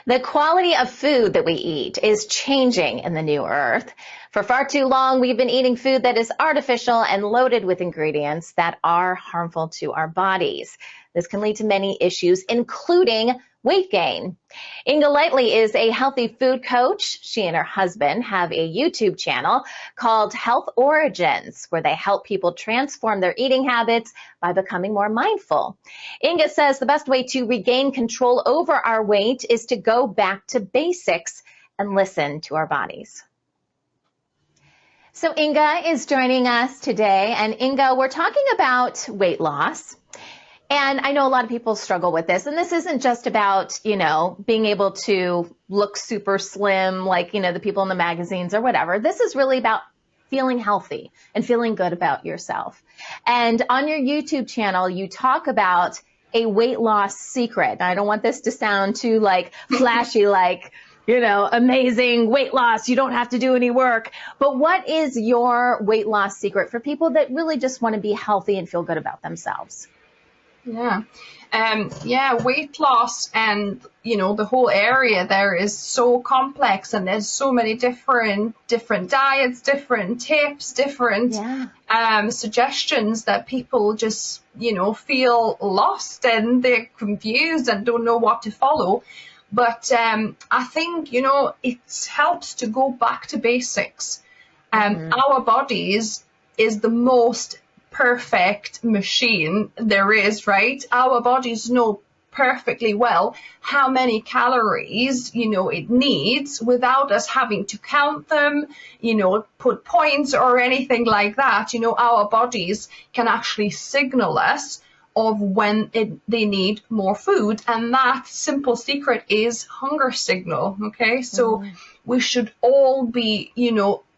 The quality of food that we eat is changing in the new earth. For far too long, we've been eating food that is artificial and loaded with ingredients that are harmful to our bodies. This can lead to many issues, including weight gain. Inga is a healthy food coach. She and her husband have a YouTube channel called Health Origins, where they help people transform their eating habits by becoming more mindful. Inga says the best way to regain control over our weight is to go back to basics and listen to our bodies. So Inga is joining us today, and Inga, we're talking about weight loss. And I know a lot of people struggle with this, and this isn't just about, being able to look super slim like, the people in the magazines or whatever. This is really about feeling healthy and feeling good about yourself. And on your YouTube channel, you talk about a weight loss secret. I don't want this to sound too flashy, amazing weight loss. You don't have to do any work. But what is your weight loss secret for people that really just want to be healthy and feel good about themselves? Weight loss and, the whole area there is so complex, and there's so many different diets, different tips, different suggestions that people just, feel lost and they're confused and don't know what to follow. But I think, it helps to go back to basics. Our bodies is the most perfect machine there is, right? Our bodies know perfectly well how many calories, it needs without us having to count them, put points or anything like that. Our bodies can actually signal us of when they need more food, and that simple secret is hunger signal. Okay, so we should all be,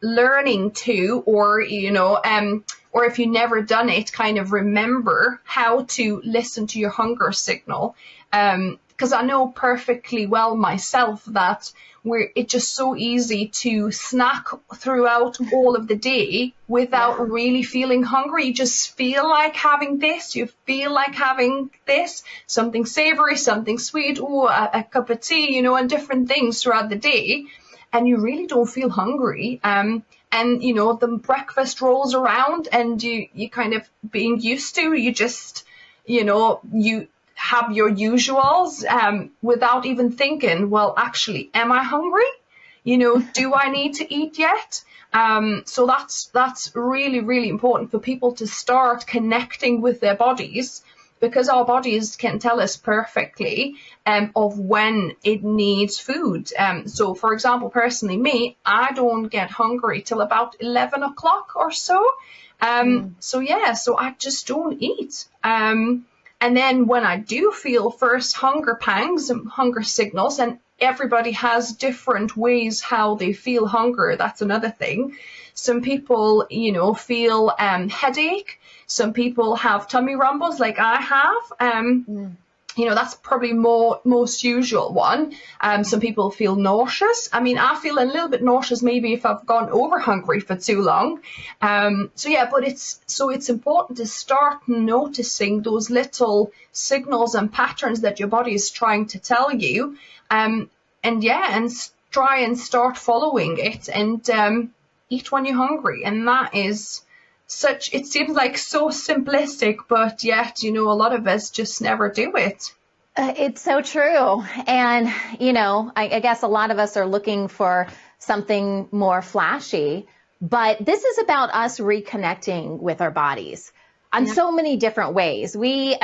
learning to, or if you never done it, kind of remember how to listen to your hunger signal. Because I know perfectly well myself that it's just so easy to snack throughout all of the day without really feeling hungry. You just feel like having this, you feel like having this, something savory, something sweet, a cup of tea, and different things throughout the day. And you really don't feel hungry. And, the breakfast rolls around and you kind of being used to, you just, you have your usuals without even thinking, well, actually, am I hungry? Do I need to eat yet? So that's really, really important for people to start connecting with their bodies, because our bodies can tell us perfectly of when it needs food. So, for example, personally, me, I don't get hungry till about 11 o'clock or so. So I just don't eat. And then when I do feel first hunger pangs and hunger signals, and everybody has different ways how they feel hunger, that's another thing. Some people, feel headache. Some people have tummy rumbles like I have. That's probably most usual one. Some people feel nauseous. I mean, I feel a little bit nauseous maybe if I've gone over hungry for too long. But it's important to start noticing those little signals and patterns that your body is trying to tell you. And try and start following it, and eat when you're hungry. And that is it seems like so simplistic, but yet, a lot of us just never do it. It's so true. And, I guess a lot of us are looking for something more flashy, but this is about us reconnecting with our bodies on so many different ways. We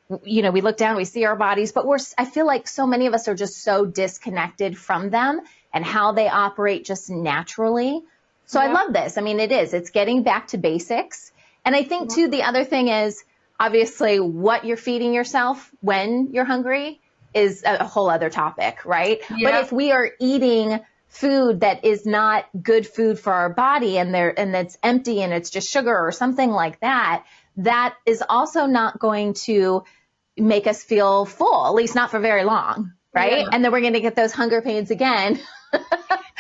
look down, we see our bodies, but I feel like so many of us are just so disconnected from them and how they operate just naturally. So I love this. It's getting back to basics. And I think too, the other thing is obviously what you're feeding yourself when you're hungry is a whole other topic, right? Yeah. But if we are eating food that is not good food for our body and that's empty and it's just sugar or something like that, that is also not going to make us feel full, at least not for very long, right? Yeah. And then we're going to get those hunger pains again.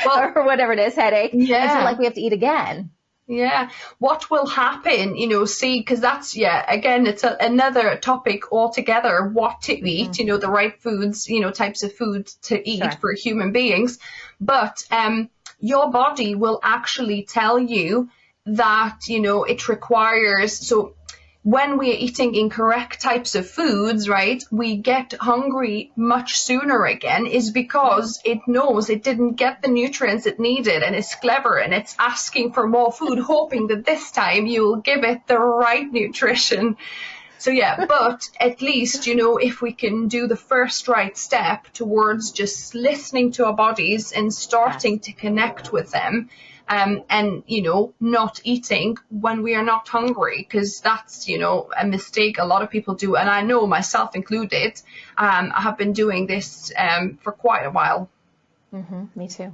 Or whatever it is, headache. Yeah. And feel like we have to eat again. Yeah. What will happen, you know, see, because that's, yeah, again, it's another topic altogether, what to eat, you know, the right foods, you know, types of food to eat for human beings. But your body will actually tell you that, you know, it requires, so when we're eating incorrect types of foods, right, we get hungry much sooner again, is because it knows it didn't get the nutrients it needed, and it's clever and it's asking for more food, hoping that this time you'll give it the right nutrition. So yeah, but at least, you know, if we can do the first right step towards just listening to our bodies and starting to connect with them, and, you know, not eating when we are not hungry, because that's, you know, a mistake a lot of people do. And I know myself included, I have been doing this for quite a while. Me too.